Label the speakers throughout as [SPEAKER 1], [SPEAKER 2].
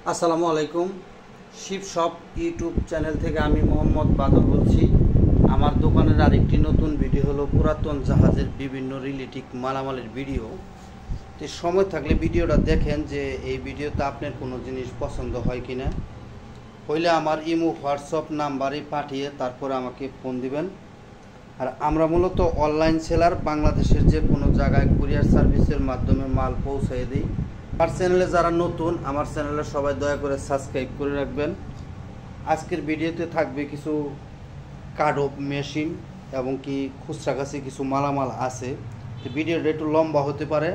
[SPEAKER 1] আসসালামু আলাইকুম। Shiva shop YouTube channel থেকে আমি মোহাম্মদ বাদল বলছি। আমার দোকানের আরেকটি নতুন ভিডিও হলো পুরাতন জাহাজের বিভিন্ন রিলেটিভ মালামালের ভিডিও। তো সময় থাকলে ভিডিওটা দেখেন যে এই ভিডিওতে আপনার কোনো জিনিস পছন্দ হয় কি না। হইলে আমার ইমো হোয়াটসঅ্যাপ নাম্বারে পাঠিয়ে তারপরে আমাকে ফোন দিবেন। আর আমরা মূলত অনলাইন সেলার, বাংলাদেশের যে কোনো জায়গায় কুরিয়ার সার্ভিসের মাধ্যমে মাল পৌঁছে দিই। আমার চ্যানেলে যারা নতুন, আমার চ্যানেলে সবাই দয়া করে সাবস্ক্রাইব করে রাখবেন। আজকের ভিডিওতে থাকবে কিছু কার্ড মেশিন এবং কি খুচরা কাছে কিছু মালামাল আছে। তো ভিডিওটা একটু লম্বা হতে পারে,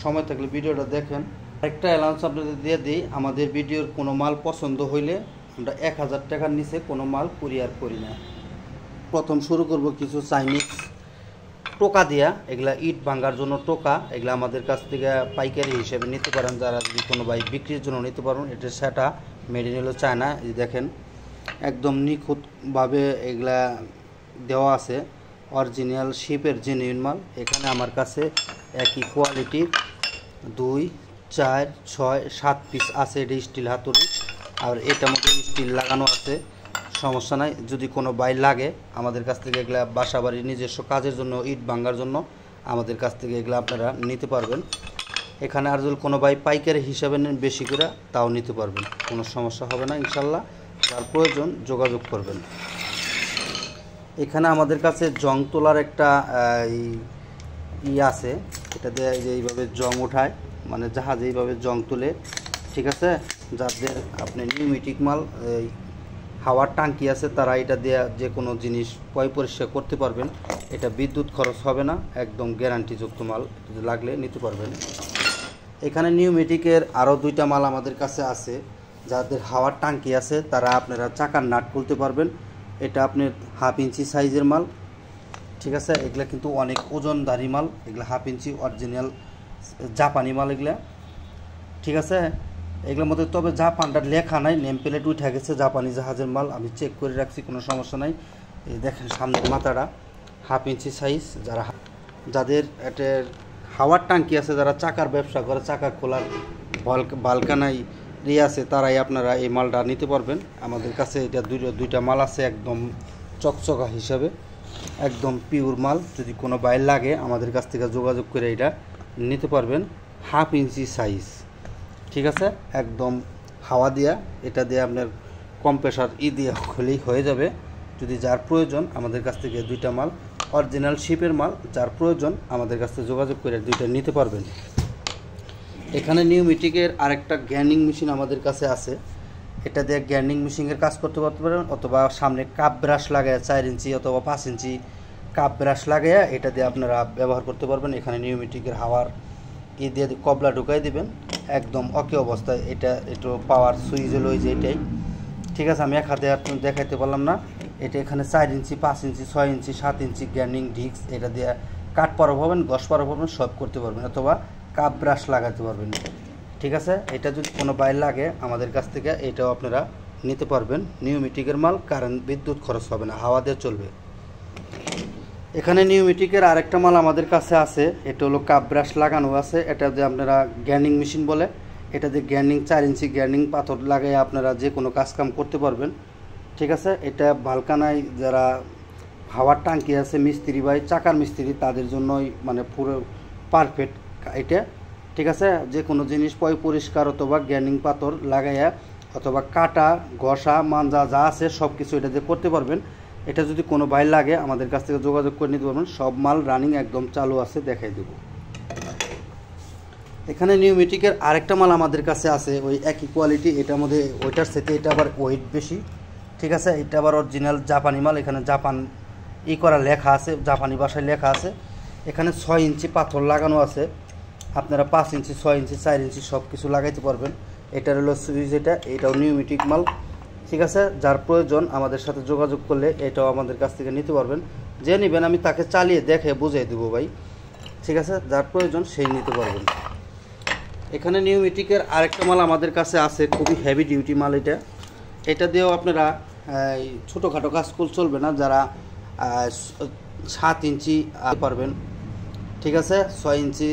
[SPEAKER 1] সময় থাকলে ভিডিওটা দেখেন। একটা অ্যালাউন্স আপনাদের দিয়ে দিই, আমাদের ভিডিওর কোনো মাল পছন্দ হইলে আমরা 1000 টাকার নিচে কোনো মাল কুরিয়ার করি না। প্রথম শুরু করব কিছু চাইনিজ টোকা দিয়া। এগুলা ইট ভাঙার জন্য টোকা, এগুলা আমাদের কাছ থেকে পাইকারি হিসেবে নিতে পারেন, যারা যদি কোনো ভাই বিক্রির জন্য নিতে পারেন। এটা সেটা মেড ইন হলো চায়না। এই দেখেন একদম নিখুঁতভাবে এগুলা দেওয়া আছে, অরিজিনাল শিপের জেনুইন মাল। এখানে আমার কাছে একই কোয়ালিটির 2, 4, 6, 7 পিস আছে। এটা স্টিল হাতুড়ি, আর এটার মধ্যে স্টিল লাগানো আছে, সমস্যা নাই। যদি কোনো বাই লাগে আমাদের কাছ থেকে এগুলা বাসাবাড়ির নিজস্ব কাজের জন্য, ইট ভাঙার জন্য আমাদের কাছ থেকে এগুলা আপনারা নিতে পারবেন। এখানে আর যদি কোনো বাই পাইকারি হিসাবে নেন বেশি করে, তাও নিতে পারবেন, কোনো সমস্যা হবে না ইনশাল্লাহ। যার প্রয়োজন যোগাযোগ করবেন। এখানে আমাদের কাছে জং তোলার একটা আছে, এটা দিয়ে এইভাবে জং ওঠায়, মানে জাহাজে এইভাবে জং তুলে, ঠিক আছে। যাদের আপনি নিউমেটিক মাল, হাওয়ার টাঙ্কি আছে, তারা এটা দিয়ে যে কোনো জিনিস পরিষ্কার করতে পারবেন। এটা বিদ্যুৎ খরচ হবে না, একদম গ্যারান্টিযুক্ত মাল, লাগলে নিতে পারবেন। এখানে নিউমেটিকের আরও 2টা মাল আমাদের কাছে আছে। যাদের হাওয়ার টাঙ্কি আছে তারা আপনারা চাকার নাট খুলতে পারবেন। এটা আপনার 1/2 ইঞ্চি সাইজের মাল, ঠিক আছে। এগুলা কিন্তু অনেক ওজনদারি মাল, এগুলা 1/2 ইঞ্চি অরিজিনাল জাপানি মাল এগুলা, ঠিক আছে। এগুলোর মধ্যে তবে জাপানটার লেখা নাই, নেম প্লেট উঠে গেছে, জাপানি জাহাজের মাল, আমি চেক করে রাখছি, কোনো সমস্যা নাই। এই দেখেন সামনের মাথাটা 1/2 ইঞ্চি সাইজ। যাদের এটার হাওয়ার টাঙ্কি আছে, যারা চাকার ব্যবসা করে, চাকা খোলার বালকানাই আছে, তারাই আপনারা এই মালটা নিতে পারবেন। আমাদের কাছে এটা 2টা মাল আছে, একদম চকচকা হিসাবে, একদম পিওর মাল। যদি কোনো বাইর লাগে আমাদের কাছ থেকে যোগাযোগ করে এটা নিতে পারবেন। 1/2 ইঞ্চি সাইজ, ঠিক আছে। একদম হাওয়া দিয়া, এটা দিয়ে আপনার কম্প্রেসার দিয়ে হলেই হয়ে যাবে। যদি যার প্রয়োজন আমাদের কাছ থেকে 2টা মাল অরিজিনাল শিপের মাল, যার প্রয়োজন আমাদের কাছ থেকে যোগাযোগ করে 2টা নিতে পারবেন। এখানে নিউমেটিকের আরেকটা গ্যান্ডিং মেশিন আমাদের কাছে আছে। এটা দিয়ে গ্যান্ডিং মেশিনের কাজ করতে পারেন, অথবা সামনে কাপ ব্রাশ লাগায় 4 ইঞ্চি অথবা 5 ইঞ্চি কাপ ব্রাশ লাগাইয়া এটা দিয়ে আপনারা ব্যবহার করতে পারবেন। এখানে নিউমেটিকের হাওয়ার দিয়ে কবলা ঢুকাই দিবেন, একদম ওকে অবস্থায়। এটা একটু পাওয়ার সুইচ হলো যে এটাই, ঠিক আছে। আমি এক হাতে আর দেখাইতে পারলাম না। এটা এখানে 4 ইঞ্চি, 5 ইঞ্চি, 6 ইঞ্চি, 7 ইঞ্চি গ্যান্ডিং ডিস্ক, এটা দিয়ে কাট পারো পাবেন, গস পারো পাবেন, সব করতে পারবেন, অথবা কাপ ব্রাশ লাগাতে পারবেন, ঠিক আছে। এটা যদি কোনো বাইর লাগে আমাদের কাছ থেকে এটাও আপনারা নিতে পারবেন। নিউমেটিকের মাল, কারেন্ট বিদ্যুৎ খরচ হবে না, হাওয়া দিয়ে চলবে। এখানে নিউমেটিকের আরেকটা মাল আমাদের কাছে আছে, এটা হলো কাপ ব্রাশ লাগানো আছে। এটা যে আপনারা গ্যান্ডিং মেশিন বলে, এটা যে গ্যান্ডিং 4 ইঞ্চি গ্যান্ডিং পাথর লাগাই আপনারা যে কোনো কাজকাম করতে পারবেন, ঠিক আছে। এটা বালকানায় যারা হাওয়ার টাঙ্কি আছে, মিস্ত্রি ভাই, চাকার মিস্ত্রি, তাদের জন্যই মানে পুরো পারফেক্ট এটা, ঠিক আছে। যে কোনো জিনিস পরিষ্কার অথবা গ্যান্ডিং পাথর লাগাইয়া অথবা কাটা ঘষা মাঞ্জা যা আছে সব কিছু এটা দিয়ে করতে পারবেন। এটা যদি কোনো বাইর লাগে আমাদের কাছ থেকে যোগাযোগ করে নিতে পারবেন। সব মাল রানিং একদম চালু আছে, দেখাই দেব। এখানে নিউমেটিকের আরেকটা মাল আমাদের কাছে আছে, ওই একই কোয়ালিটি, এটার মধ্যে ওইটার সাথে এটা আবার ওয়েট বেশি, ঠিক আছে। এটা আবার অরিজিনাল জাপানি মাল, এখানে জাপান করা লেখা আছে, জাপানি ভাষায় লেখা আছে। এখানে 6 ইঞ্চি পাথর লাগানো আছে, আপনারা 5 ইঞ্চি, 6 ইঞ্চি, 4 ইঞ্চি সব কিছু লাগাইতে পারবেন। এটার হলো সুইচ, এটাও নিউমেটিক মাল, ঠিক আছে। যার প্রয়োজন আমাদের সাথে যোগাযোগ করলে এটাও আমাদের কাছ থেকে নিতে পারবেন। যে নেবেন আমি তাকে চালিয়ে দেখে বুঝিয়ে দেবো ভাই, ঠিক আছে। যার প্রয়োজন সেই নিতে পারবেন। এখানে নিউমেটিকের আরেকটা মাল আমাদের কাছে আছে, খুবই হেভি ডিউটি মাল। এটা দিয়েও আপনারা ছোটোখাটো কাজ চলবে না, যারা 7 ইঞ্চি পারবেন, ঠিক আছে। 6 ইঞ্চি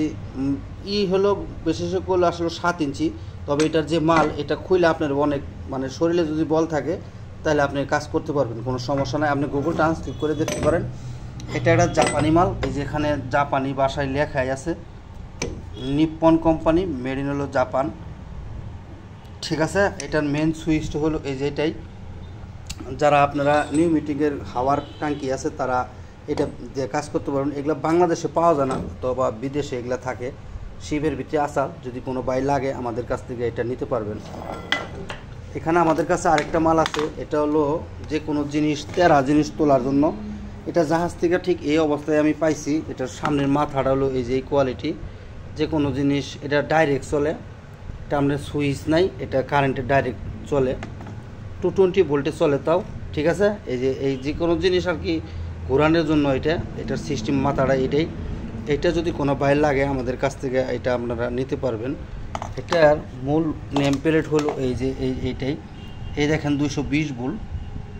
[SPEAKER 1] হলো বিশেষ করে আসলে 7 ইঞ্চি তবে এটার যে মাল এটা খুলে আপনার অনেক মানে শরীরে যদি বল থাকে তাহলে আপনি কাজ করতে পারবেন, কোনো সমস্যা নাই। আপনি গুগল ট্রান্সলেট করে দেখতে পারেন। এটা একটা জাপানি মাল, এই যে এখানে জাপানি ভাষায় লেখাই আছে নিপ্পন কোম্পানি, মেড ইন হলো জাপান, ঠিক আছে। এটার মেন সুইচটা হলো এই যে এটাই। যারা আপনারা নিউ মিটিংয়ের হাওয়ার ট্যাঙ্কি আছে তারা এটা দিয়ে কাজ করতে পারবেন। এগুলো বাংলাদেশে পাওয়া যায় না, তো বা বিদেশে এগুলো থাকে, শিবের ভিতরে আসা। যদি কোনো বাই লাগে আমাদের কাছ থেকে এটা নিতে পারবেন। এখানে আমাদের কাছে আরেকটা মাল আছে, এটা হলো যে কোনো জিনিস তেরা জিনিস তোলার জন্য। এটা জাহাজ থেকে ঠিক এই অবস্থায় আমি পাইছি। এটার সামনের মাথাটা হলো এই যে এই কোয়ালিটি, যে কোনো জিনিস এটা ডাইরেক্ট চলে, এটা আপনার সুইচ নাই, এটা কারেন্টে ডাইরেক্ট চলে, 220 ভোল্টে চলে তাও, ঠিক আছে। এই যে কোনো জিনিস আর কি ঘোরানোর জন্য এটার সিস্টেম মাথাটা এটাই। এটা যদি কোনো বাইর লাগে আমাদের কাছ থেকে এটা আপনারা নিতে পারবেন। এটার মূল নেম প্লেট হলো এই যে এইটাই। এই দেখেন 220 ভোল্ট,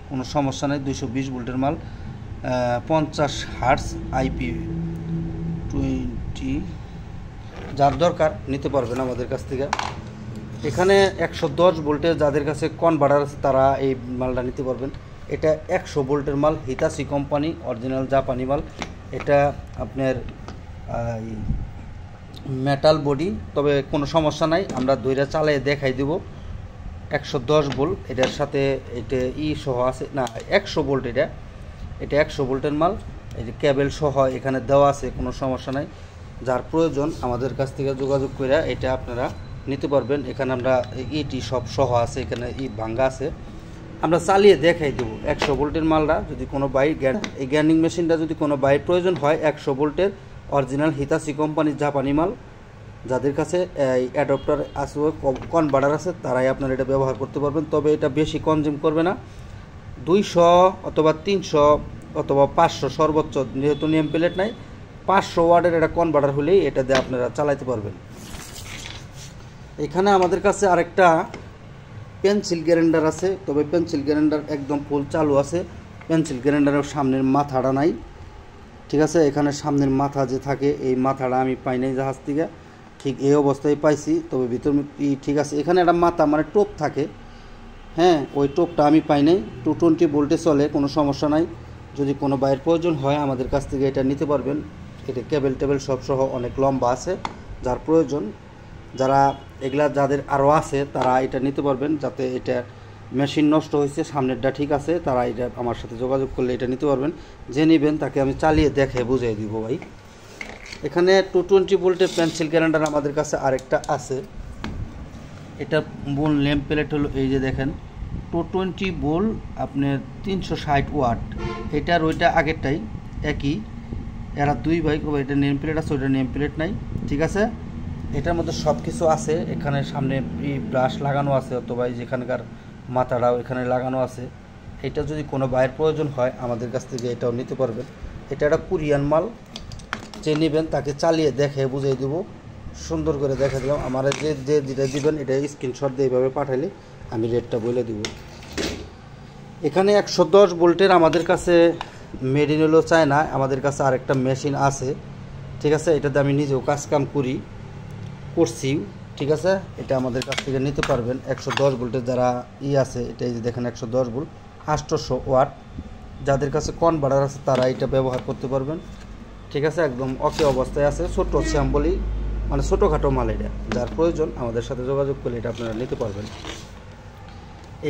[SPEAKER 1] কোনো সমস্যা নেই, 220 ভোল্টের মাল, 50 হার্টজ IP20, যার দরকার নিতে পারবেন আমাদের কাছ থেকে। এখানে 110 ভোল্টের যাদের কাছে কনভার্টার আছে তারা এই মালটা নিতে পারবেন। এটা 100 ভোল্টের মাল, হিতাচি কোম্পানি, অরিজিনাল জাপানি মাল। এটা আপনার মেটাল বডি, তবে কোনো সমস্যা নাই, আমরা দুইটা চালিয়ে দেখাই দেব। 110 ভোল্ট, এটার সাথে এটা সহ আছে না, 100 ভোল্ট, এটা 100 ভোল্টের মাল। এই যে কেবল সহ এখানে দেওয়া আছে, কোনো সমস্যা নাই। যার প্রয়োজন আমাদের কাছ থেকে যোগাযোগ করে এটা আপনারা নিতে পারবেন। এখানে আমরা ইটি সব সহ আছে, এখানে ভাঙ্গা আছে, আমরা চালিয়ে দেখাই দেবো। 100 ভোল্টের মালটা যদি কোনো এই গ্যান্ডিং মেশিনটা যদি কোনো বাইর প্রয়োজন হয়, 100 ভোল্টের অরিজিনাল হিতাচি কোম্পানির জাপানি মাল, যাদের কাছে এই অ্যাডপ্টার আছে, কনভার্টার আছে, তারাই আপনারা এটা ব্যবহার করতে পারবেন। তবে এটা বেশি কনজিউম করবে না, 200 অথবা 300 অথবা 500 সর্বোচ্চ, যেহেতু নেম প্লেট নাই, 500 ওয়াটের এটা কনভার্টার হলেই এটা দিয়ে আপনারা চালাতে পারবেন। এখানে আমাদের কাছে আরেকটা পেন্সিল গ্রাইন্ডার আছে, তবে পেন্সিল গ্রাইন্ডার একদম ফুল চালু আছে। পেন্সিল গ্রাইন্ডারের সামনের মাথাটা নাই, ঠিক আছে। এখানে সামনের মাথা যে থাকে এই মাথাটা আমি পাই নাই জাহাজ থেকে, ঠিক এই অবস্থায় পাইছি, তবে ভিতর ঠিক আছে। এখানে একটা মাথা মানে টোপ থাকে, হ্যাঁ, ওই টোপটা আমি পাই নাই। 220 ভোল্টে চলে, কোনো সমস্যা নাই। যদি কোনো বাইরের প্রয়োজন হয় আমাদের কাছ থেকে এটা নিতে পারবেন। এটা কেবল টেবিল সব সহ অনেক লম্বা আছে, যার প্রয়োজন যারা এগুলা যাদের আরও আছে তারা এটা নিতে পারবেন। যাতে এটা মেশিন নষ্ট হয়েছে, সামনেরটা ঠিক আছে, তারা এটা আমার সাথে যোগাযোগ করলে এটা নিতে পারবেন। যে নেবেন তাকে আমি চালিয়ে দেখে বুঝিয়ে দিব ভাই। এখানে 220 ভোল্টের পেন্সিল গ্রাইন্ডার আমাদের কাছে আরেকটা আছে। এটা মূল নেম প্লেট হলো এই যে দেখেন 220 ভোল্ট, আপনার 360 ওয়াট। এটার ওইটা আগেরটাই একই, এরা দুই ভাই, এটা নেম প্লেট আছে, ওইটা নেম প্লেট নাই, ঠিক আছে। এটার মধ্যে সব কিছু আছে, এখানে সামনে ব্রাশ লাগানো আছে, অথবা যেখানকার মাথাটাও এখানে লাগানো আছে। এটা যদি কোনো বাইরের প্রয়োজন হয় আমাদের কাছ থেকে এটাও নিতে পারবেন। এটা একটা কোরিয়ান মাল, যে নেবেন তাকে চালিয়ে দেখে বুঝিয়ে দেবো, সুন্দর করে দেখা দিলাম। আমার যে যেটা দিবেন এটা স্ক্রিনশট দিয়ে এইভাবে পাঠালে আমি রেটটা বলে দিব। এখানে 110 ভোল্টের আমাদের কাছে মেড ইন হলো চায়না, আমাদের কাছে আরেকটা মেশিন আছে, ঠিক আছে। এটাতে আমি নিজেও কাজকাম করছি, ঠিক আছে। এটা আমাদের কাছ থেকে নিতে পারবেন। 110 ভোল্টের যারা আছে, এটাই যে দেখেন 110 ভোল্ট, 800 ওয়াট। যাদের কাছে কনভার্টার আছে তারা এটা ব্যবহার করতে পারবেন, ঠিক আছে। একদম ওকে অবস্থায় আছে, ছোট স্যাম্পলই, মানে ছোটোখাটো মাল। এটা যার প্রয়োজন আমাদের সাথে যোগাযোগ করলে এটা আপনারা নিতে পারবেন।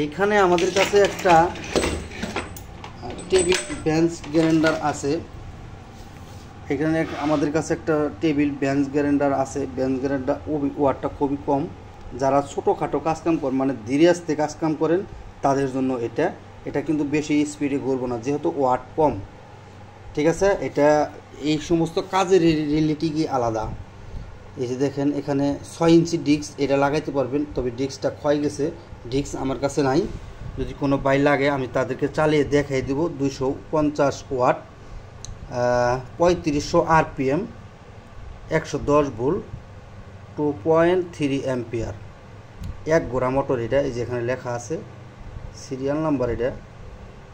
[SPEAKER 1] এইখানে আমাদের কাছে একটা টেবিল বেঞ্চ গ্রাইন্ডার আছে। এখানে আমাদের কাছে একটা টেবিল বেঞ্চ গ্রাইন্ডার আছে। বেঞ্চ গ্রাইন্ডার ওয়াটটা খুবই কম, যারা ছোটোখাটো কাজকাম করেন, মানে ধীরে আস্তে কাজকাম করেন, তাদের জন্য এটা কিন্তু বেশি স্পিডে ঘুরবো না, যেহেতু ওয়াট কম, ঠিক আছে। এটা এই সমস্ত কাজের রিলেটিভই আলাদা। এই যে দেখেন এখানে 6 ইঞ্চি ডিস্ক এটা লাগাইতে পারবেন, তবে ডিস্কটা ক্ষয় গেছে, ডিস্ক আমার কাছে নাই। যদি কোনো বাই লাগে আমি তাদেরকে চালিয়ে দেখাই দেবো। 250 ওয়াট, 3500 RPM, 110 ভোল্ট, 2.3 অ্যাম্পিয়ার, 1 ঘোড়া মোটর। এটা এই যে এখানে লেখা আছে সিরিয়াল নাম্বার, এটা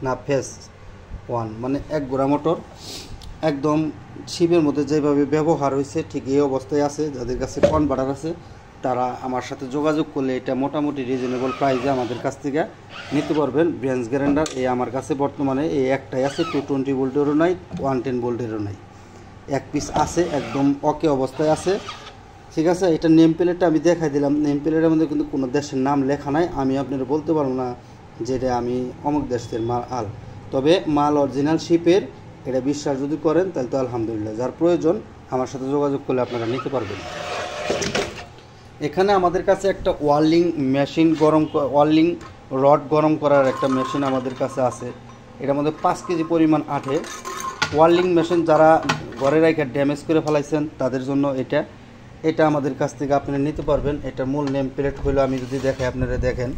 [SPEAKER 1] না ফেস 1, মানে 1 ঘোড়া মোটর। একদম শিবের মধ্যে যেভাবে ব্যবহার হয়েছে ঠিক এই অবস্থায় আছে। যাদের কাছে কনভার্টার আছে তারা আমার সাথে যোগাযোগ করলে এটা মোটামুটি রিজনেবল প্রাইসে আমাদের কাছ থেকে নিতে পারবেন। ব্রেঞ্চ গ্রাইন্ডার এই আমার কাছে বর্তমানে এই একটাই আছে, 220 ভোল্টেরও নাই, 110 ভোল্টেরও নাই, এক পিস আছে, একদম ওকে অবস্থায় আছে। ঠিক আছে, এটা নেম প্লেটটা আমি দেখাই দিলাম। নেম প্লেটের মধ্যে কিন্তু কোনো দেশের নাম লেখা নাই, আমি আপনারা বলতে পারবো না যেটা আমি অমুক দেশের মাল, তবে মাল অরিজিনাল শিপের। এটা বিশ্বাস যদি করেন তাহলে তো আলহামদুলিল্লাহ, যার প্রয়োজন আমার সাথে যোগাযোগ করলে আপনারা নিতে পারবেন। এখানে আমাদের কাছে একটা ওয়ার্লিং মেশিন ওয়ার্লিং রড গরম করার একটা মেশিন আমাদের কাছে আছে। এটার মধ্যে 5 কেজি পরিমাণ আঠে। ওয়ার্লিং মেশিন যারা ঘরে রেখে ড্যামেজ করে ফেলাইছেন তাদের জন্য এটা আমাদের কাছ থেকে আপনারা নিতে পারবেন। এটা মূল নেম প্লেট হলো, আমি যদি দেখাই আপনারা দেখেন,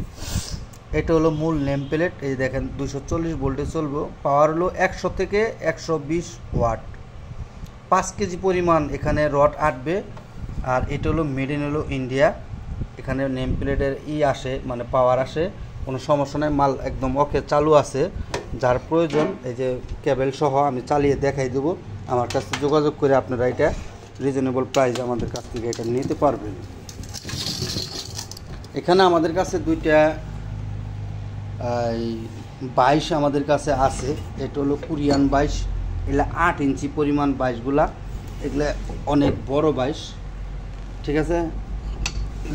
[SPEAKER 1] এটা হলো মূল নেম প্লেট। এই দেখেন 240 ভোল্টে চলবে, পাওয়ার হলো 100 থেকে 120 ওয়াট। 5 কেজি পরিমাণ এখানে রড আটবে। আর এটা হলো মেড ইন ইন্ডিয়া। এখানে নেম প্লেটের আসে, মানে পাওয়ার আসে, কোনো সমস্যা নেই, মাল একদম ওকে চালু আছে। যার প্রয়োজন এই যে কেবল সহ আমি চালিয়ে দেখাই দেবো, আমার কাছে যোগাযোগ করে আপনারা এটা রিজনেবল প্রাইস আমাদের কাছ থেকে এটা নিতে পারবেন। এখানে আমাদের কাছে দুইটা 22 আমাদের কাছে আছে। এটা হলো কোরিয়ান 22, এগুলো 8 ইঞ্চি পরিমাণ 22গুলা, এগুলো অনেক বড় 22। ঠিক আছে,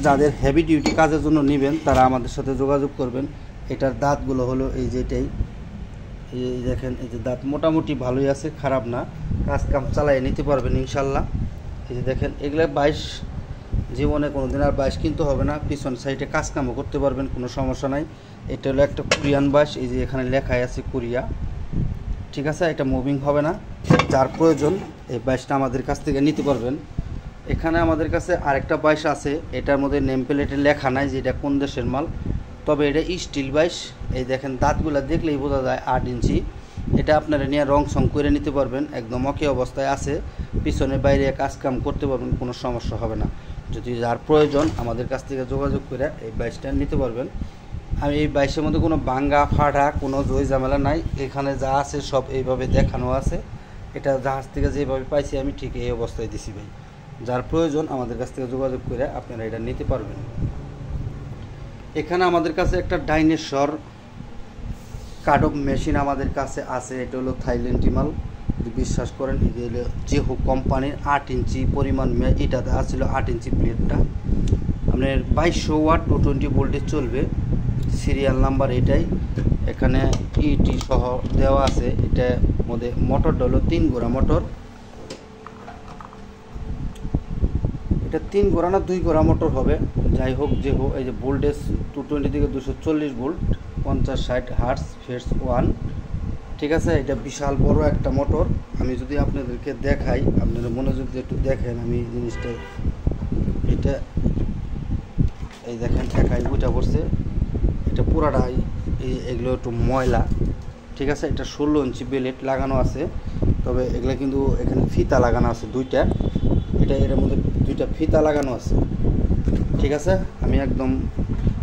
[SPEAKER 1] যাদের হেভি ডিউটি কাজের জন্য নেবেন তারা আমাদের সাথে যোগাযোগ করবেন। এটার দাঁতগুলো হলো এই যেটাই, এই দেখেন, এই যে দাঁত মোটামুটি ভালোই আছে, খারাপ না, কাজ কাম চালিয়ে নিতে পারবেন ইনশাল্লাহ। এই যে দেখেন, এগুলো 22 জীবনে কোনো দিন আর 22 কিনতে হবে না, পিছন সাইডে কাজ কামও করতে পারবেন, কোনো সমস্যা নাই। এটা হলো একটা কোরিয়ান 22, এই যে এখানে লেখাই আছে কোরিয়া। ঠিক আছে, এটা মুভিং হবে না, যার প্রয়োজন এই 22টা আমাদের কাছ থেকে নিতে পারবেন। এখানে আমাদের কাছে আরেকটা 22 আছে, এটার মধ্যে নেম প্লেটে লেখা নাই যে এটা কোন দেশের মাল, তবে এটা স্টিল 22। এই দেখেন দাঁতগুলো দেখলেই বোঝা যায় 8 ইঞ্চি। এটা আপনারা নিয়ে রং সং করে নিতে পারবেন, একদম ওকে অবস্থায় আছে, পিছনে বাইরে কাজ কাম করতে পারবেন, কোনো সমস্যা হবে না। যদি যার প্রয়োজন আমাদের কাছ থেকে যোগাযোগ করে এই 22টা নিতে পারবেন। আমি এই 22-এর মধ্যে কোনো ভাঙ্গা ফাটা কোনো জয় ঝামেলা নাই, এখানে যা আছে সব এইভাবে দেখানো আছে। এটা জাহাজ থেকে যেভাবে পাইছি আমি ঠিক এই অবস্থায় দিছি ভাই। যার প্রয়োজন আমাদের কাছ থেকে যোগাযোগ করে আপনারা এটা নিতে পারবেন। এখানে আমাদের কাছে একটা ডাইনোসর কাট অফ মেশিন আমাদের কাছে আছে। এটা হলো থাইল্যান্ডি মাল, যদি বিশ্বাস করেন। এটা হলো জেহু কোম্পানির 8 ইঞ্চি পরিমাণ, এটা দেওয়া ছিল 8 ইঞ্চি প্লেটটা, আপনার 2200 ওয়াট 220 ভোল্টে চলবে। সিরিয়াল নাম্বার এটাই, এখানে ইটি সহ দেওয়া আছে। এটার মধ্যে মোটরটা হলো 3 গোড়া মোটর, এটা 3 গোড়া না 2 গোড়া মোটর হবে, যাই হোক যে হোক। এই যে ভোল্টেজ 220 থেকে 240 ভোল্ট, 50-60 হার্টজ, ফেজ 1। ঠিক আছে, এটা বিশাল বড় একটা মোটর। আমি যদি আপনাদেরকে দেখাই, আপনারা মনোযোগ দিয়ে একটু দেখেন আমি জিনিসটা। এটা এই দেখেন একাই উঠা পড়ছে, এটা পুরাটাই এগুলো একটু ময়লা। ঠিক আছে, এটা 16 ইঞ্চি বেলেট লাগানো আছে, তবে এগুলো কিন্তু এখানে ফিতা লাগানো আছে দুইটা, এর মধ্যে 2টা ফিতা লাগানো আছে। ঠিক আছে, আমি একদম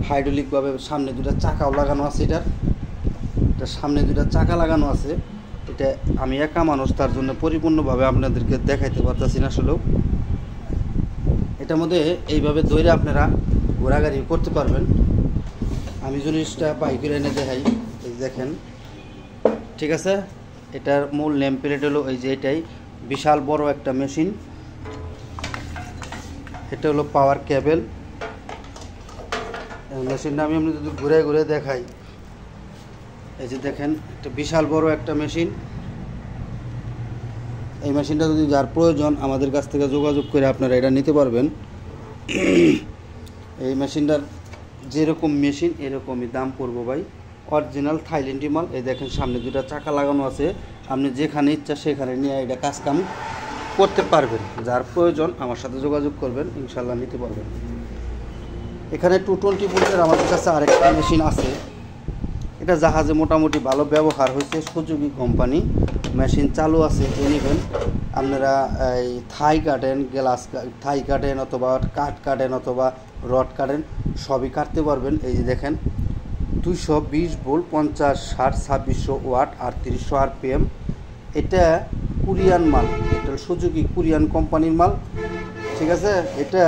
[SPEAKER 1] হাইড্রোলিকভাবে সামনে 2টা চাকাও লাগানো আছে, এটা সামনে 2টা চাকা লাগানো আছে। এটা আমি একা মানুষ, তার জন্য পরিপূর্ণভাবে আপনাদেরকে দেখাইতে পারতেছি না আসলেও। এটার মধ্যে এইভাবে ধরে আপনারা ঘোরাঘুরি করতে পারবেন। আমি জিনিসটা বাইকের এনে দেখাই, এই দেখেন। ঠিক আছে, এটার মূল নেম প্লেট হলো এই যে এটাই, বিশাল বড় একটা মেশিন। এটা হলো পাওয়ার কেবল। এই মেশিনটা আমি যদি ঘুরে ঘুরে দেখাই, এই যে দেখেন, একটা বিশাল বড় একটা মেশিন। এই মেশিনটা যদি যার প্রয়োজন আমাদের কাছ থেকে যোগাযোগ করে আপনারা এটা নিতে পারবেন। এই মেশিনটার যেরকম মেশিন এরকমই দাম পড়বো ভাই, অরিজিনাল থাইল্যান্ডি মাল। এই দেখেন সামনে 2টা চাকা লাগানো আছে, আপনি যেখানে ইচ্ছা সেখানে নিয়ে এটা কাজ কাম করতে পারবেন। যার প্রয়োজন আমার সাথে যোগাযোগ করবেন, ইনশাল্লাহ নিতে পারবেন। এখানে 220 ভোল্টের আমাদের কাছে আরেকটা মেশিন আছে, এটা জাহাজে মোটামুটি ভালো ব্যবহার হয়েছে, সুজুকি কোম্পানি মেশিন চালু আছে, যে নেবেন আপনারা। এই থাই কাটেন, গ্লাস থাই কাটেন, অথবা কাঠ কাটেন, অথবা রড কাটেন, সবই কাটতে পারবেন। এই যে দেখেন 220 ভোল্ট, 50-60 2600 ওয়াট, 3800 RPM। এটা কোরিয়ান মাল, এটা সুজুকি কোরিয়ান কোম্পানির মাল। ঠিক আছে, এটা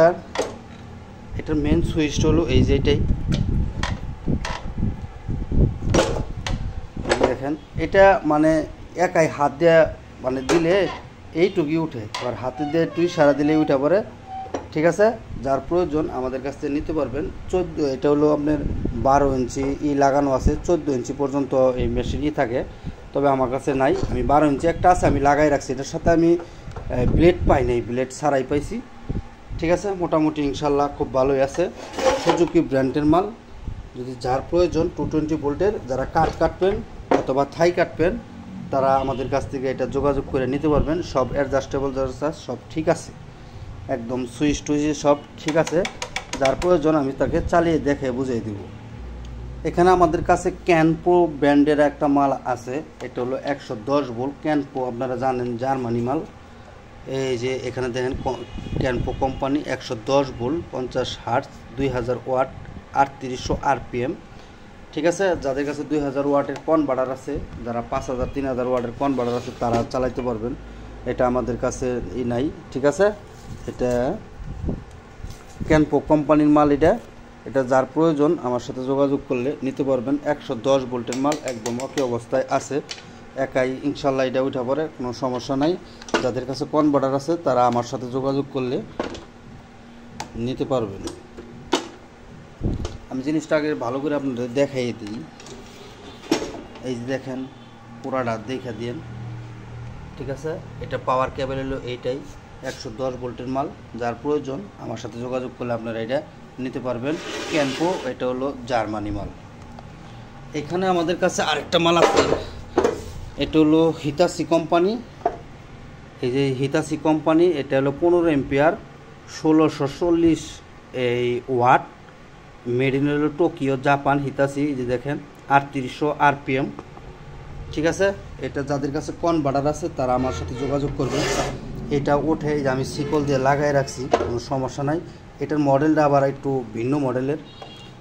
[SPEAKER 1] এটার মেন সুইচটা হলো এই যে এটাই দেখেন। এটা মানে একাই হাত দিয়ে মানে দিলে এইটুকুই উঠে, আর হাতে দিয়ে একটু ইশারা দিলেই উঠে পড়ে। ঠিক আছে, যার প্রয়োজন আমাদের কাছ থেকে নিতে পারবেন। 14, এটা হলো আপনার 12 ইঞ্চি লাগানো আছে, 14 ইঞ্চি পর্যন্ত এই মেশিনই থাকে, তবে আমার কাছে নাই। আমি 12 ইঞ্চি একটা আছে, আমি লাগাই রাখছি। এটার সাথে আমি ব্লেড পাই নাই, ব্লেড ছাড়াই পাইছি। ঠিক আছে, মোটামুটি ইনশাল্লাহ খুব ভালোই আছে। সুজুকি ব্র্যান্ডের মাল। যদি যার প্রয়োজন 220 ভোল্টের, যারা কাটবেন অথবা থাই কাটবেন, তারা আমাদের কাছ থেকে এটা যোগাযোগ করে নিতে পারবেন। সব অ্যাডজাস্টেবল সব ঠিক আছে, একদম সুইচ টুইচ সব ঠিক আছে। যার প্রয়োজন আমি তাকে চালিয়ে দেখে বুঝিয়ে দিব। এখানে আমাদের কাছে ক্যানপো ব্র্যান্ডের একটা মাল আছে, এটা হলো 110 ভোল্ট ক্যানপো, আপনারা জানেন জার্মানি মাল। এই যে এখানে দেখেন ক্যানপো company 110 volt 50 hertz 2000 watt 3800 RPM. ঠিক আছে, যাদের কাছে 2000 ওয়াটের কনভার্টার আছে, যারা 5000 3000 ওয়াটের কনভার্টার আছে, তারা চালাইতে পারবেন। এটা আমাদের কাছে নাই। ঠিক আছে, এটা ক্যানপো কোম্পানির মাল। এটা যার প্রয়োজন আমার সাথে যোগাযোগ করলে নিতে পারবেন। 110 ভোল্টের মাল, একদম ওকে অবস্থায় আছে, একাই ইনশাল্লাহ এটা উঠা পড়ে, কোনো সমস্যা নাই। যাদের কাছে কনভার্টার আছে তারা আমার সাথে যোগাযোগ করলে নিতে পারবেন। আমি জিনিসটা আগে ভালো করে আপনাদের দেখাই দিই। এই যে দেখেন, পুরাটা দেখে দিন। ঠিক আছে, এটা পাওয়ার কেবল হলো এইটাই, 110 ভোল্টের মাল। যার প্রয়োজন আমার সাথে যোগাযোগ করলে আপনারা এটা নিতে পারবেন। ক্যানপো, এটা হলো জার্মানি মাল। এখানে আমাদের কাছে আরেকটা মাল আছে, এটা হলো হিতাসি কোম্পানি। এই যে হিতাসি কোম্পানি, এটা হলো 15 এম্পিয়ার 1640 এই ওয়াট, মেড ইন হলো টোকিও জাপান। হিতাসি, যে দেখেন 3800 আরপিএম। ঠিক আছে, এটা যাদের কাছে কনভার্টার আছে তারা আমার সাথে যোগাযোগ করবে। এটা ওঠে, যে আমি শিকল দিয়ে লাগাই রাখছি, কোনো সমস্যা নাই। এটার মডেলটা আবার একটু ভিন্ন মডেলের,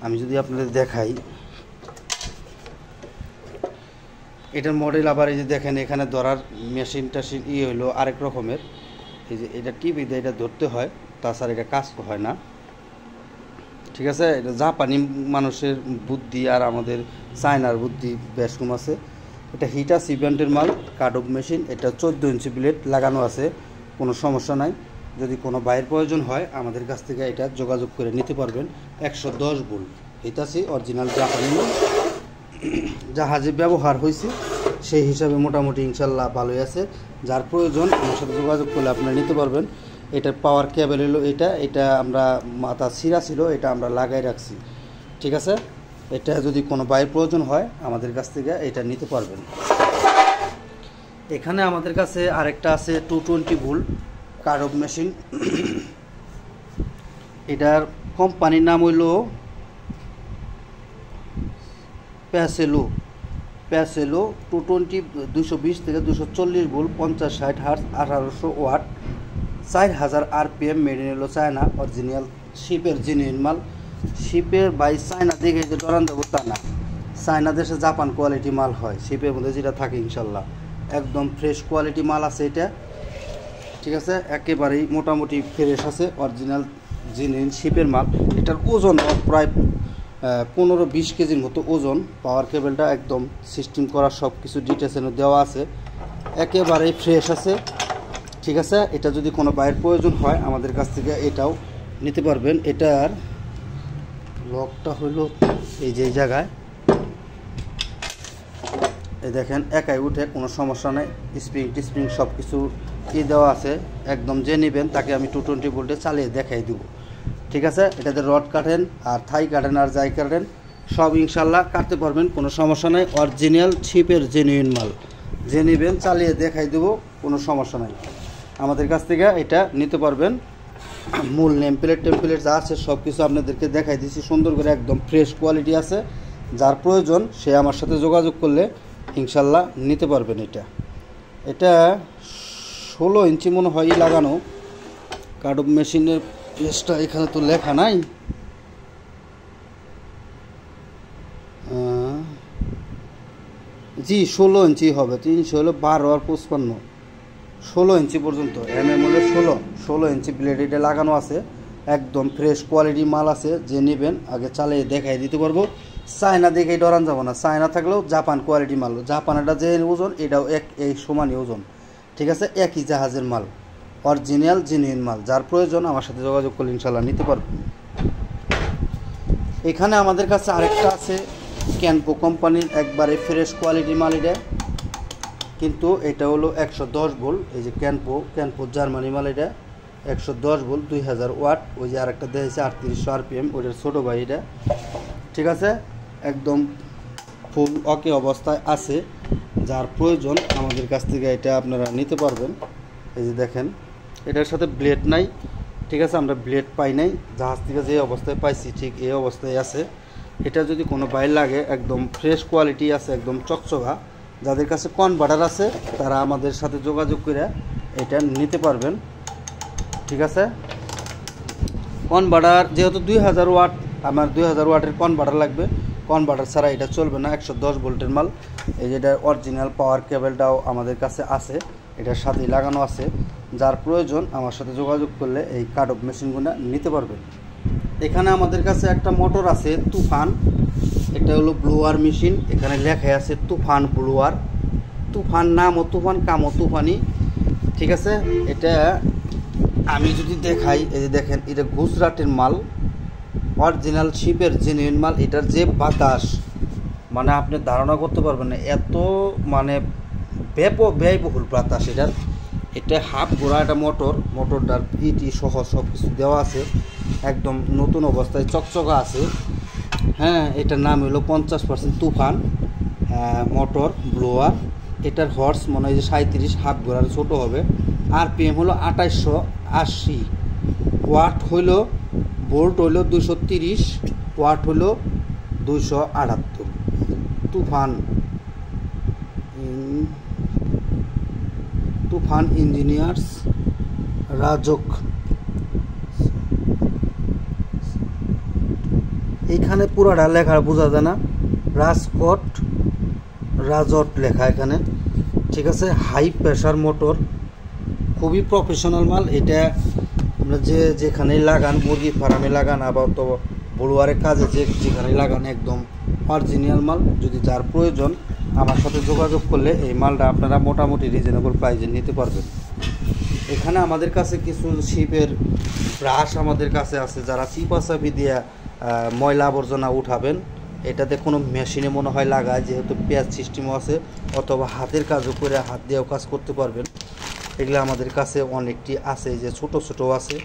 [SPEAKER 1] আমি যদি আপনাদের দেখাই। এটার মডেল আবার এই যে দেখেন, এখানে ধরার মেশিন টাশিন হলো আরেক রকমের। এই যে এটা টিভি দিয়ে এটা ধরতে হয়, তাছাড়া এটা কাজ হয় না। ঠিক আছে, এটা জাপানি মানুষের বুদ্ধি আর আমাদের চায়নার বুদ্ধি বেশ কম আছে। এটা হিটাচি ব্র্যান্ডের মাল, কাটঅফ মেশিন। এটা 14 ইঞ্চি ব্লেড লাগানো আছে, কোনো সমস্যা নাই। যদি কোনো বাইরের প্রয়োজন হয় আমাদের কাছ থেকে এটা যোগাযোগ করে নিতে পারবেন। 110 ভোল্ট হিটাচি, অরিজিনাল জাপানি মাল। জাহাজে ব্যবহার হয়েছে সেই হিসাবে মোটামুটি ইনশাল্লাহ ভালোই আছে। যার প্রয়োজন আমার সাথে যোগাযোগ করলে আপনারা নিতে পারবেন। এটার পাওয়ার কেবল হলো এটা আমরা মাথা ছিঁড়া ছিল, এটা আমরা লাগাই রাখছি। ঠিক আছে, এটা যদি কোনো বাইরের প্রয়োজন হয় আমাদের কাছ থেকে এটা নিতে পারবেন। এখানে আমাদের কাছে আরেকটা আছে 220 ভোল্ট কাটঅফ মেশিন। এটার কোম্পানির নাম হইল প্যাসেলো। 220 220 থেকে 240 volt 50 60 hertz 1800 watt 4000 RPM, made in হলো চায়না, অরিজিনাল শিপের জেনুইন মাল। শিপের বাই চায়না দেখে যে ডরান দেবো তা না, চায়না দেশে জাপান কোয়ালিটি মাল হয় শিপের মধ্যে যেটা থাকে, ইনশাল্লাহ একদম ফ্রেশ কোয়ালিটি মাল আছে এটা। ঠিক আছে, একেবারেই মোটামুটি ফ্রেশ আছে, অরিজিনাল জেনুইন শিপের মাল। এটার ওজন প্রায় 15-20 কেজির মতো ওজন। পাওয়ার কেবলটা একদম সিস্টেম করা, সব কিছু ডিটেলস দেওয়া আছে, একেবারেই ফ্রেশ আছে। ঠিক আছে, এটা যদি কোনো বাইরের প্রয়োজন হয় আমাদের কাছ থেকে এটাও নিতে পারবেন। এটার লকটা হলো এই যে জায়গায়, এই দেখেন একাই উঠে, কোনো সমস্যা নেই। স্প্রিং টিস্প্রিং সব কিছু দেওয়া আছে। একদম যে নেবেন তাকে আমি 220 ভোল্টে চালিয়ে দেখাই দেবো। ঠিক আছে, এটাতে রড কাটেন আর থাই কাটেন আর যাই কাটেন সব ইনশাল্লাহ কাটতে পারবেন, কোনো সমস্যা নেই। অরিজিনাল শিপের জেনুইন মাল, যে নেবেন চালিয়ে দেখাই দেবো, কোনো সমস্যা নাই। আমাদের কাছ থেকে এটা নিতে পারবেন। মূল নেম প্লেট টেমপ্লেট যা আছে সব কিছু আপনাদেরকে দেখাই দিচ্ছি সুন্দর করে, একদম ফ্রেশ কোয়ালিটি আছে। যার প্রয়োজন সে আমার সাথে যোগাযোগ করলে ইনশাল্লাহ নিতে পারবেন। এটা 16 ইঞ্চি মনে হয় লাগানো কাটঅফ মেশিনের পেজটা, এখানে তো লেখা নাই। জি 16 ইঞ্চি হবে, 300 হলো 12 আর 55, 16 ইঞ্চি পর্যন্ত। MM হলো 16 ইঞ্চি ব্লেড এটা লাগানো আছে। একদম ফ্রেশ কোয়ালিটি মাল আছে, যে নেবেন আগে চালিয়ে দেখাই দিতে পারবো। চায়না দেখেই ডরান যাব না, চায়না থাকলেও জাপান কোয়ালিটি মাল, জাপানেরটা যে ওজন এটাও এই সমানই ওজন, ঠিক আছে, একই জাহাজের মাল, অরিজিনাল জেনুইন মাল। যার প্রয়োজন আমার সাথে যোগাযোগ করলে ইনশাল্লাহ নিতে পারবেন। এখানে আমাদের কাছে আরেকটা আছে ক্যানপো কোম্পানির একবারে ফ্রেশ কোয়ালিটি মাল, এটা কিন্তু এটা হলো 110 ভোল্ট। এই যে ক্যানপো জার্মানি মাল, এটা 110 ভোল্ট 2000 ওয়াট। ওই যে আরেকটা দেখেছে 3800 RPM, ওইটার ছোটো ভাই এটা, ঠিক আছে, একদম ফুল ওকে অবস্থায় আছে। যার প্রয়োজন আমাদের কাছ থেকে এটা আপনারা নিতে পারবেন। এই যে দেখেন এটার সাথে ব্লেড নাই, ঠিক আছে, আমরা ব্লেড পাই নাই, জাহাজ থেকে যে অবস্থায় পাইছি ঠিক এই অবস্থায় আছে। এটা যদি কোনো বাইর লাগে একদম ফ্রেশ কোয়ালিটি আছে, একদম চকচকা। যাদের কাছে কনভার্টার আছে তারা আমাদের সাথে যোগাযোগ করে এটা নিতে পারবেন, ঠিক আছে। কনভার্টার যেহেতু 2000 ওয়াট, আমার 2000 ওয়াটের কনভার্টার লাগবে, কনভার্টার ছাড়া এটা চলবে না, 110 ভোল্টের মাল। এই যেটা অরিজিনাল পাওয়ার কেবলটাও আমাদের কাছে আছে, এটার সাথেই লাগানো আছে। যার প্রয়োজন আমার সাথে যোগাযোগ করলে এই কাট অফ মেশিনগুলো নিতে পারবেন। এখানে আমাদের কাছে একটা মোটর আছে তুফান, এটা হলো ব্লোয়ার মেশিন, এখানে লেখা আছে তুফান ব্লোয়ার, তুফান নামও তুফান, কামও তুফানি, ঠিক আছে। এটা আমি যদি দেখাই, এই যে দেখেন এটা গুজরাটের মাল, অরিজিনাল শিপের জেনুইন মাল। এটার যে বাতাস মানে আপনি ধারণা করতে পারবেন না, এত মানে ব্যয়বহুল বাতাস এটার। এটা হাফ ঘোড়া একটা মোটরটার ইটি সহ সব কিছু দেওয়া আছে, একদম নতুন অবস্থায় চকচকা আছে। হ্যাঁ, এটার নাম হলো 50% তুফান মোটর ব্লোয়ার। এটার হর্স মনে হয় যে 37, হাফ ঘোড়ার ছোটো হবে। RPM হলো 2880, ওয়াট হইল ভোল্ট হইল 230, ওয়াট হইল 278। তুফান ইঞ্জিনিয়ার্স রাজক, এইখানে পুরাটা লেখা বোঝা যায় না, রাজট লেখা এখানে, ঠিক আছে। হাই প্রেশার মোটর, খুবই প্রফেশনাল মাল। এটা আমরা যেখানে লাগান, মুরগি ফার্মে লাগান, আবার তো ব্লোয়ারের কাজে যেখানে লাগান, একদম অরিজিনাল মাল। যদি যার প্রয়োজন আমার সাথে যোগাযোগ করলে এই মালটা আপনারা মোটামুটি রিজনেবল প্রাইসে নিতে পারবেন। এখানে আমাদের কাছে কিছু শিপের ব্রাশ আমাদের কাছে আছে, যারা চিপাচাপি দিয়ে ময়লা আবর্জনা উঠাবেন। এটাতে কোনো মেশিনে মনে হয় লাগায়, যেহেতু পেঁয়াজ সিস্টেমও আছে, অথবা হাতের কাজও করে হাত দিয়েও কাজ করতে পারবেন। এগুলো আমাদের কাছে অনেকটি আছে, যে ছোট আছে,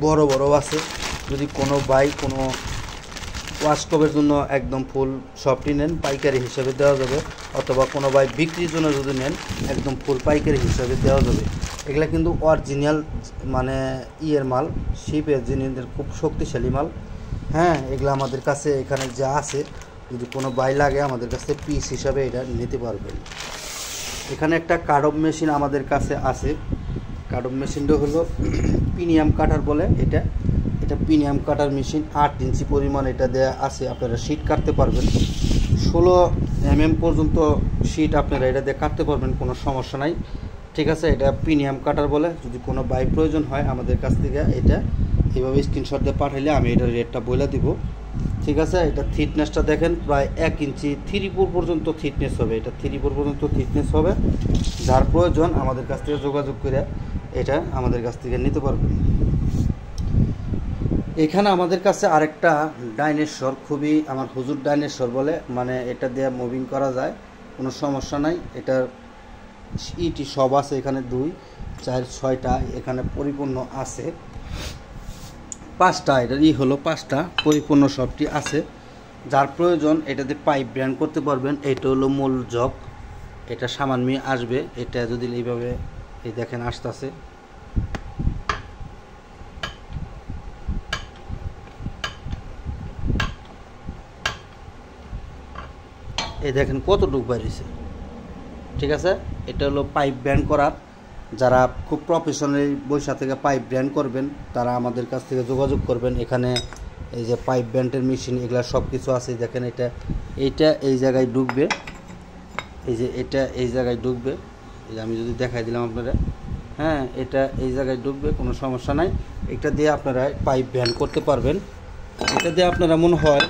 [SPEAKER 1] বড় আছে। যদি কোনো কোনো ওয়াশকপের জন্য একদম ফুল সবটি নেন, পাইকারি হিসাবে দেওয়া যাবে, অথবা কোনো বিক্রির জন্য যদি নেন একদম ফুল পাইকারি হিসাবে দেওয়া যাবে। এগুলা কিন্তু অরিজিনাল মানে ইয়ের মাল, শিপের জিনিসদের খুব শক্তিশালী মাল। হ্যাঁ, এগুলো আমাদের কাছে এখানে যা আছে, যদি কোনো লাগে আমাদের কাছে পিস হিসাবে এটা নিতে পারবেন। এখানে একটা কাট অফ মেশিন আমাদের কাছে আছে, কাট অফ মেশিনটা হলো প্রিমিয়াম কাটার বলে। এটা প্রিমিয়াম কাটার মেশিন, 8 ইঞ্চি পরিমাণ এটা দেয়া আছে। আপনারা শীট কাটতে পারবেন, 16 mm পর্যন্ত শীট আপনারা এটা দিয়ে কাটতে পারবেন, কোনো সমস্যা নাই, ঠিক আছে। এটা প্রিমিয়াম কাটার বলে। যদি কোনো প্রয়োজন হয় আমাদের কাছ থেকে এটা এইভাবে স্ক্রিনশট দিয়ে পাঠাইলে আমি এটার রেটটা বলে দিব, ঠিক আছে। এটা থিকনেসটা দেখেন, প্রায় 1 ইঞ্চি 3/4 পর্যন্ত থিকনেস হবে, এটা 3/4 পর্যন্ত থিকনেস হবে। যার প্রয়োজন আমাদের কাছ থেকে যোগাযোগ করে এটা আমাদের কাছ থেকে নিতে পারবেন। এখানে আমাদের কাছে আরেকটা ডাইনোসর, খুবই আমার হুজুর ডাইনোসর বলে, মানে এটা দিয়ে মুভিং করা যায়, কোনো সমস্যা নাই। এটার ইটি সব আছে, এখানে 2, 4, 6টা এখানে পরিপূর্ণ আছে, 5টা এটার হলো 5টা পরিপূর্ণ সবটি আছে। যার প্রয়োজন এটাতে পাইপ ব্র্যান্ড করতে পারবেন। এটা হলো মূল জগ, এটা সামান্য আসবে। এটা যদি এইভাবে এই দেখেন আসতেছে, এই দেখেন কতটুকু বাইরেছে, ঠিক আছে। এটা হলো পাইপ ব্র্যান্ড করার, যারা খুব প্রফেশনালি বৈশা থেকে পাইপ ব্র্যান্ড করবেন তারা আমাদের কাছ থেকে যোগাযোগ করবেন। এখানে এই যে পাইপ ব্র্যান্ডের মেশিন এগুলা সব কিছু আছে। দেখেন এইটা এই জায়গায় ঢুকবে, এই যে এটা এই জায়গায় ঢুকবে, এই যে আমি যদি দেখাই দিলাম আপনারা, হ্যাঁ, এটা এই জায়গায় ঢুকবে, কোনো সমস্যা নাই। এটা দিয়ে আপনারা পাইপ ভ্যান করতে পারবেন। এটা দিয়ে আপনারা মনে হয়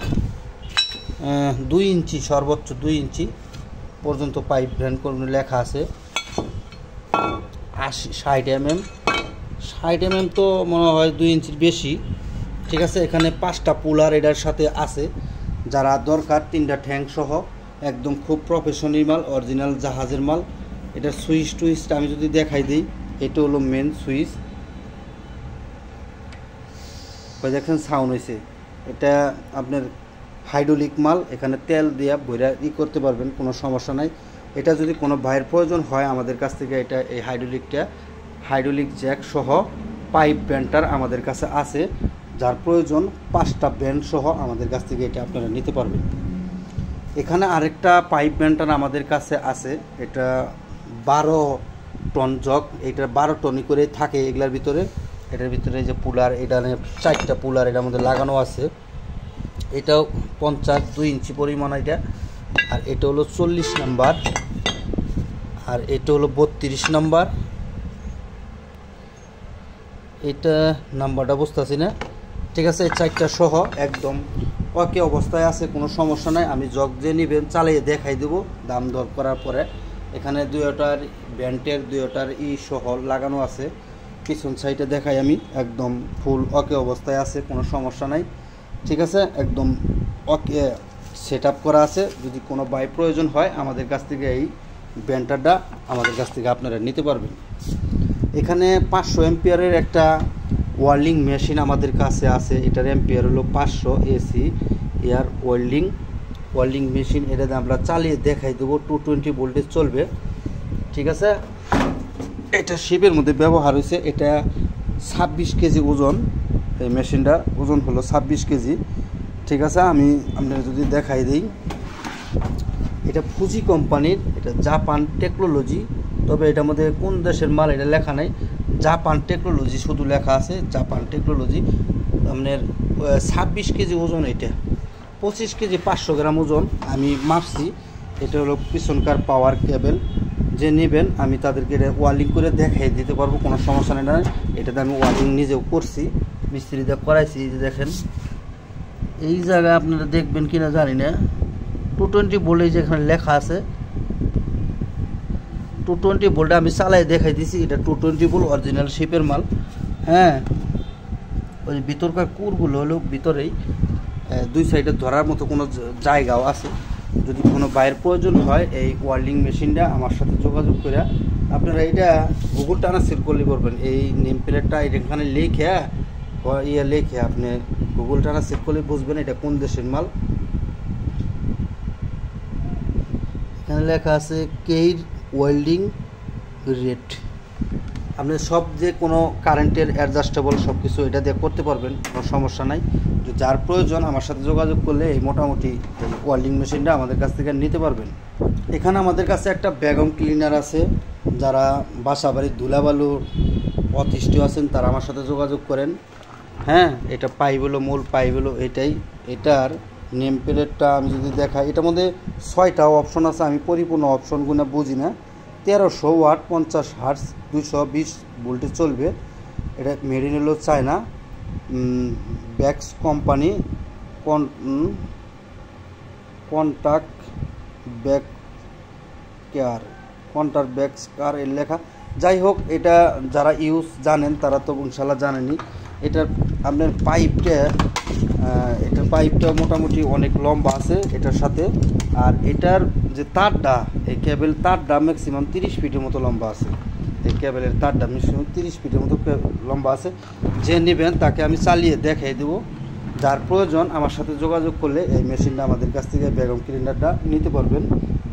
[SPEAKER 1] 2 ইঞ্চি, সর্বোচ্চ 2 ইঞ্চি পর্যন্ত পাইপ ভ্যান করবেন। লেখা আছে 60 mm, 60 mm তো মনে হয় 2 ইঞ্চির বেশি। ঠিক আছে, এখানে 5টা পুলার এটার সাথে আছে, যারা দরকার 3টা ঠ্যাং সহ একদম খুব প্রফেশনাল মাল, অরিজিনাল জাহাজের মাল। এটার সুইচ টুইচটা আমি যদি দেখাই দিই, এটা হলো মেন সুইচ। দেখেন সাউন্ড হয়েছে, এটা আপনার হাইড্রোলিক মাল। এখানে তেল দিয়ে ভরে করতে পারবেন, কোনো সমস্যা নাই। এটা যদি কোনো ভাইয়ের প্রয়োজন হয় আমাদের কাছ থেকে, এটা এই হাইড্রোলিক জ্যাক সহ পাইপ ব্যান্ডার আমাদের কাছে আছে। যার প্রয়োজন 5টা ব্যান্ড সহ আমাদের কাছ থেকে এটা আপনারা নিতে পারবেন। এখানে আরেকটা পাইপ ব্যান্ডার আমাদের কাছে আছে, এটা 12 টন জগ। এটা 12 টনই করে থাকে এগুলার ভিতরে। এটার ভিতরে যে পুলার, এটা 4টা পুলার এটার মধ্যে লাগানো আছে। এটাও 2 ইঞ্চি পরিমাণ এটা। আর এটা হলো 40 নাম্বার, আর এটা হলো 32 নাম্বার। এটা নাম্বারটা বুঝতেছি না। ঠিক আছে, এই 4টা সহ একদম ওকে অবস্থায় আছে, কোনো সমস্যা নাই। আমি জগ যে নেবেন চালিয়ে দেখাই দেবো দাম দর করার পরে। এখানে 2টার ব্যান্ডের 2টার সহ লাগানো আছে। পিছন সাইডে দেখাই আমি, একদম ফুল ওকে অবস্থায় আছে, কোনো সমস্যা নাই। ঠিক আছে, একদম ওকে সেট আপ করা আছে। যদি কোনো বাই প্রয়োজন হয় আমাদের কাছ থেকে এই ব্যান্ডারটা আমাদের কাছ থেকে আপনারা নিতে পারবেন। এখানে 500 অ্যাম্পিয়ারের একটা ওয়েল্ডিং মেশিন আমাদের কাছে আছে। এটার অ্যাম্পিয়ার হলো 500 এসি এয়ার ওয়েল্ডিং মেশিন। এটাতে আমরা চালিয়ে দেখাই দেবো, 220 ভোল্টেজ চলবে। ঠিক আছে, এটা শিপের মধ্যে ব্যবহার হয়েছে। এটা 26 কেজি ওজন, এই মেশিনটার ওজন হলো 26 কেজি। ঠিক আছে, আমি আপনারা যদি দেখাই দিই, এটা ফুজি কোম্পানির, এটা জাপান টেকনোলজি। তবে এটার মধ্যে কোন দেশের মাল এটা লেখা নাই, জাপান টেকনোলজি শুধু লেখা আছে, জাপান টেকনোলজি। আপনার 26 কেজি ওজন, এটা 25 কেজি 500 গ্রাম ওজন আমি মাপছি। এটা হলো পিছনকার পাওয়ার কেবল। যে নেবেন আমি তাদেরকে ওয়ার্লিং করে দেখাই দিতে পারবো, কোনো সমস্যা নেই। এটাতে আমি ওয়ার্লিং নিজেও করছি, মিস্ত্রিদের করাইছি। যে দেখেন এই জায়গায় আপনারা দেখবেন কিনা জানি না, 220 ভোল্টেজ যেখানে লেখা আছে, 220 ভোল্টে আমি চালাই দেখাই দিছি। এটা 220 ভোল্ট অরিজিনাল শিপের মাল। হ্যাঁ, ওই ভিতরকার কুরগুলো হলো ভিতরেই, 2 সাইডে ধরার মতো কোনো জায়গাও আছে। যদি কোনো বাইরের প্রয়োজন হয় এই ওয়েল্ডিং মেশিনটা আমার সাথে যোগাযোগ করে আপনারা এটা গুগল টানা সেট করলে করবেন। এই নেম প্লেটটা এখানে লিখে লিখে আপনি গুগল টানা সেট করলে বুঝবেন এটা কোন দেশের মাল। এখানে লেখা আছে কেইর ওয়েল্ডিং রেট। আপনি সব যে কোনো কারেন্টের অ্যাডজাস্টেবল সব কিছু এটা দিয়ে করতে পারবেন, কোনো সমস্যা নাই। যার প্রয়োজন আমার সাথে যোগাযোগ করলে এই মোটামুটি ওয়েল্ডিং মেশিনটা আমাদের কাছ থেকে নিতে পারবেন। এখানে আমাদের কাছে একটা ভ্যাকুয়াম ক্লিনার আছে। যারা বাসা বাড়ির ধুলাবালুর অতিষ্ঠ আছেন তারা আমার সাথে যোগাযোগ করেন। হ্যাঁ, এটা পাইপ হলো, মূল পাইপ হলো এটাই। এটার নেম প্লেটটা আমি যদি দেখাই, এটার মধ্যে 6টা অপশন আছে। আমি পরিপূর্ণ অপশনগুলো বুঝি না। 1300 ওয়াট, 50 হার্টজ, 220 ভোল্টে চলবে। এটা মেড ইন হলো চায়না, ব্যাক্স কোম্পানি, কন্টাক্ট ব্যাক কেয়ার এর লেখা। যাই হোক, এটা যারা ইউজ জানেন তারা তো ইনশাল্লাহ জানেনি। এটার আপনার পাইপটা মোটামুটি অনেক লম্বা আছে এটার সাথে। আর এটার যে তারটা, এই কেবল তারটা ম্যাক্সিমাম 30 ফিটের মতো লম্বা আছে। এই কেবলের তারটা ম্যাক্সিমাম 30 ফিটের মতো লম্বা আছে। যে নেবেন তাকে আমি চালিয়ে দেখাই দেবো। যার প্রয়োজন আমার সাথে যোগাযোগ করলে এই মেশিনটা আমাদের কাছ থেকে ভ্যাকুয়াম ক্লিনারটা নিতে পারবেন।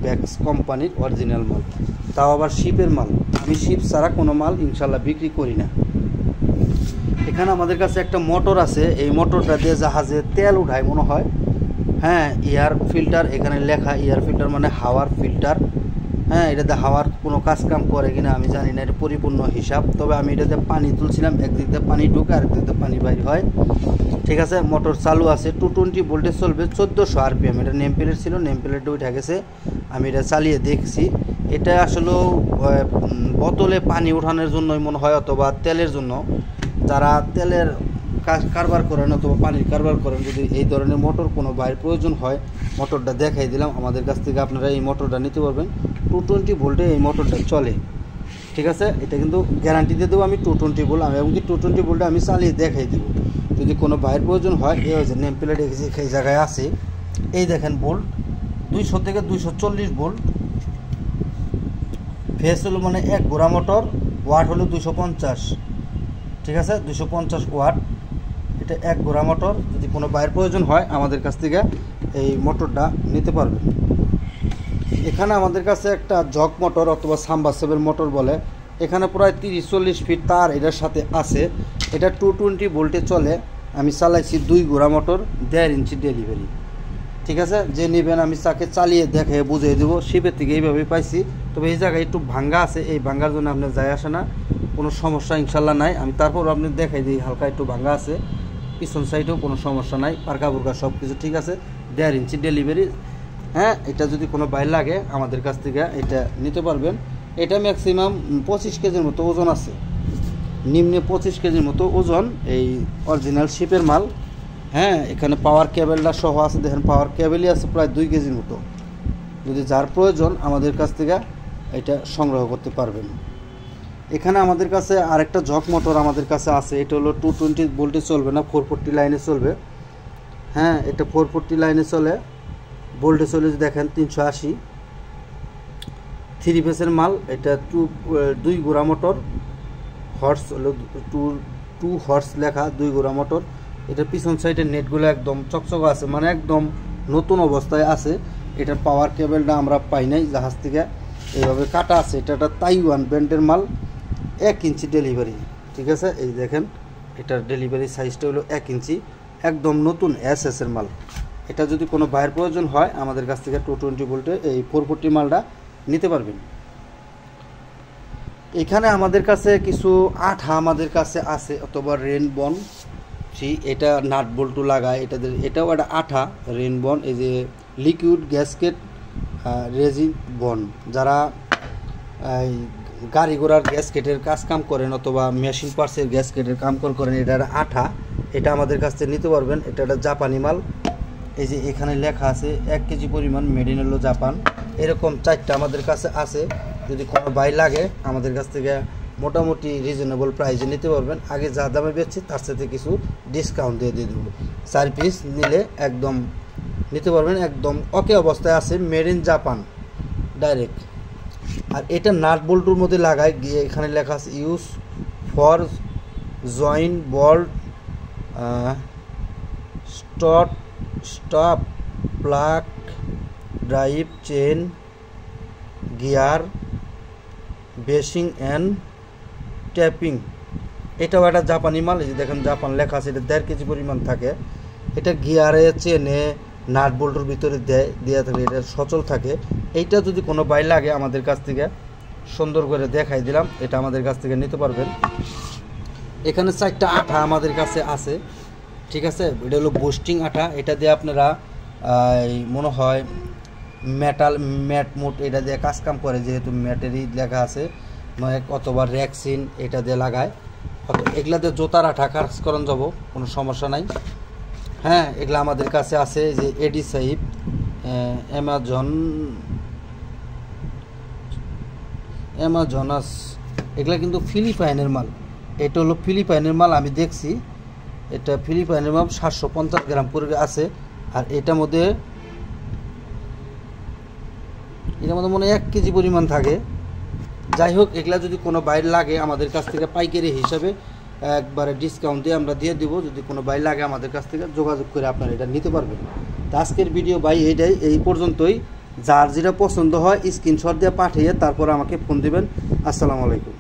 [SPEAKER 1] ব্যাক্স কোম্পানির অরিজিনাল মাল, তাও আবার শিপের মাল। আমি শিপ ছাড়া কোনো মাল ইনশাল্লাহ বিক্রি করি না। এখানে আমাদের কাছে একটা মোটর আছে। এই মোটরটা দিয়ে জাহাজে তেল উঠায় মনে হয়। হ্যাঁ, এয়ার ফিল্টার, এখানে লেখা এয়ার ফিল্টার মানে হাওয়ার ফিল্টার। হ্যাঁ, এটাতে হাওয়ার কোনো কাজ কাম করে কিনা আমি জানি না, এটা পরিপূর্ণ হিসাব। তবে আমি এটাতে পানি তুলছিলাম, একদিক দিয়ে পানি ঢুকে আরেক দিক দিয়ে পানি বাইর হয়। ঠিক আছে, মোটর চালু আছে, 220 ভোল্টেজ চলবে, 1400 RPM। এটা নেম প্লেট ছিল, নেম প্লেটটা উঠে গেছে। আমি এটা চালিয়ে দেখছি। এটা আসলে বোতলে পানি ওঠানোর জন্যই মনে হয়, অথবা তেলের জন্য। যারা তেলের কারবার করেন অথবা পানির কারবার করেন, যদি এই ধরনের মোটর কোনো ভাইয়ের প্রয়োজন হয়, মোটরটা দেখাই দিলাম। আমাদের কাছ থেকে আপনারা এই মোটরটা নিতে পারবেন। 220 ভোল্টে এই মোটরটা চলে, ঠিক আছে। এটা কিন্তু গ্যারান্টি দিয়ে দেবো আমি 220 ভোল্ট, আমি এমনকি 220 ভোল্টে আমি চালিয়ে দেখাই দেবো। যদি কোনো ভাইয়ের প্রয়োজন হয়, এই হচ্ছে নেম প্লেট এই জায়গায় আছে, এই দেখেন ভোল্ট 200 থেকে 240 ভোল্ট। ফেস হলো মানে 1 গোড়া মোটর, ওয়াট হলো 250, ঠিক আছে, 250 ওয়াট। এটা 1 গোড়া মোটর। যদি কোনো ভাইয়ের প্রয়োজন হয় আমাদের কাছ থেকে এই মোটরটা নিতে পারবেন। এখানে আমাদের কাছে একটা জগ মোটর অথবা সাবমার্সিবল মোটর বলে, এখানে প্রায় 30-40 ফিট তার এটার সাথে আছে। এটা 220 ভোল্টে চলে। আমি চালাইছি 2 গোড়া মোটর, 1.5 ইঞ্চি ডেলিভারি, ঠিক আছে। যে নেবেন আমি তাকে চালিয়ে দেখে বুঝিয়ে দেবো। শিপের থেকে এইভাবেই পাইছি, তবে এই জায়গায় একটু ভাঙ্গা আছে, এই ভাঙ্গার জন্য আপনার যায় আসে না, কোনো সমস্যা ইনশাল্লাহ নাই। আমি তারপর আপনি দেখাই দিই, হালকা একটু ভাঙ্গা আছে, পিছন সাইডেও কোনো সমস্যা নাই, পার্কা বুর্কা সব কিছু ঠিক আছে। 1.5 ইঞ্চি ডেলিভারি। হ্যাঁ, এটা যদি কোনো বাইর লাগে আমাদের কাছ থেকে এটা নিতে পারবেন। এটা ম্যাক্সিমাম 25 কেজির মতো ওজন আছে, নিম্নে 25 কেজির মতো ওজন, এই অরিজিনাল শিপের মাল। হ্যাঁ, এখানে পাওয়ার কেবেলটা সহ আছে, দেখেন পাওয়ার কেবেলই আছে প্রায় 2 কেজির মতো। যদি যার প্রয়োজন আমাদের কাছ থেকে এটা সংগ্রহ করতে পারবেন। এখানে আমাদের কাছে আরেকটা জগ মোটর আমাদের কাছে আছে, এটা হলো 220 ভোল্টে চলবে না, 440 লাইনে চলবে। হ্যাঁ, এটা 440 লাইনে চলে, ভোল্টে চলে দেখেন 380, 3 ফেসের মাল। এটা 2 গোড়া মোটর, হর্স হলো 2 হর্স লেখা, 2 গোড়া মোটর। এটার পিছন সাইডের নেটগুলো একদম চকচক আছে, মানে একদম নতুন অবস্থায় আছে। এটার পাওয়ার কেবেলটা আমরা পাই নাই, জাহাজ থেকে এইভাবে কাটা আছে। এটা একটা তাইওয়ান ব্র্যান্ডের মাল, 1 ইঞ্চি ডেলিভারি, ঠিক আছে। এই দেখেন এটার ডেলিভারি সাইজটা হলো 1 ইঞ্চি, একদম নতুন এসএসের মাল। এটা যদি কোনো ভাইয়ের প্রয়োজন হয় আমাদের কাছ থেকে 220 ভোল্টে এই 440 মালটা নিতে পারবেন। এখানে আমাদের কাছে কিছু আঠা আমাদের কাছে আছে, অথবা রেনবন, এটা নাট বল্টু লাগায়, এটাও একটা আঠা রেনবন। এই যে লিকুইড গ্যাসকেট রেজিন বন, যারা গাড়ি ঘোড়ার গ্যাসকেটের কাম করেন অথবা মেশিন পার্টসের গ্যাসকেটের কাম করেন, এটা একটা আঠা, এটা আমাদের কাছ থেকে নিতে পারবেন। এটা একটা জাপানি মাল। এই যে এখানে লেখা আছে 1 কেজি পরিমাণ, মেড ইন জাপান। এরকম 4টা আমাদের কাছে আছে। যদি কোনো বাই লাগে আমাদের কাছ থেকে মোটামুটি রিজনেবল প্রাইসে নিতে পারবেন। আগে যা দামে বেচছি তার সাথে কিছু ডিসকাউন্ট দিয়ে দেবো। 4 পিস নিলে একদম নিতে পারবেন, একদম ওকে অবস্থায় আছে, মেড ইন জাপান ডাইরেক্ট। আর এটা নাট বল্টুর মধ্যে লাগায়, এখানে লেখা আছে use for joint bolt stop plug drive chain gear basin and tapping. এটাও একটা জাপানি মাল। এই যে দেখেন জাপান লেখা আছে, এটা 1.5 কেজি পরিমাণ থাকে। এটা গিয়ারে চেনে নাট বল্টুর ভিতরে দেওয়া থাকে, এটা সচল থাকে। এইটা যদি কোনো বাই লাগে আমাদের কাছ থেকে সুন্দর করে দেখাই দিলাম, এটা আমাদের কাছ থেকে নিতে পারবেন। এখানে 4টা আঠা আমাদের কাছে আছে, ঠিক আছে। এটা হলো বুস্টিং আঠা, এটা দিয়ে আপনারা মনে হয় ম্যাট মুট এটা দিয়ে কাম করে, যেহেতু ম্যাটেরই লেখা আছে, অথবা র্যাক্সিন এটা দিয়ে লাগায়। এগুলা দিয়ে জোতার আঠা কাজ করান যাব, কোনো সমস্যা নাই। হ্যাঁ, এগুলো আমাদের কাছে আছে। যে এডি সাহিব, অ্যামাজনাস, এগুলা কিন্তু ফিলিপাইনের মাল। এটা হলো ফিলিপাইনের মাল, আমি দেখছি এটা ফিলিপাইনের মাল। 750 গ্রাম করে আছে। আর এটার মধ্যে মনে হয় 1 কেজি পরিমাণ থাকে। যাই হোক, এগুলা যদি কোনো বাইরে লাগে আমাদের কাছ থেকে পাইকারি হিসাবে একবারে ডিসকাউন্ট দিয়ে আমরা দিয়ে দেবো। যদি কোনো বাইরে লাগে আমাদের কাছ থেকে যোগাযোগ করে আপনারা এটা নিতে পারবেন। তো আজকের ভিডিও এই পর্যন্তই। যার যেটা পছন্দ হয় স্ক্রিনশট দিয়ে পাঠিয়ে তারপর আমাকে ফোন দিবেন। আসসালামু আলাইকুম।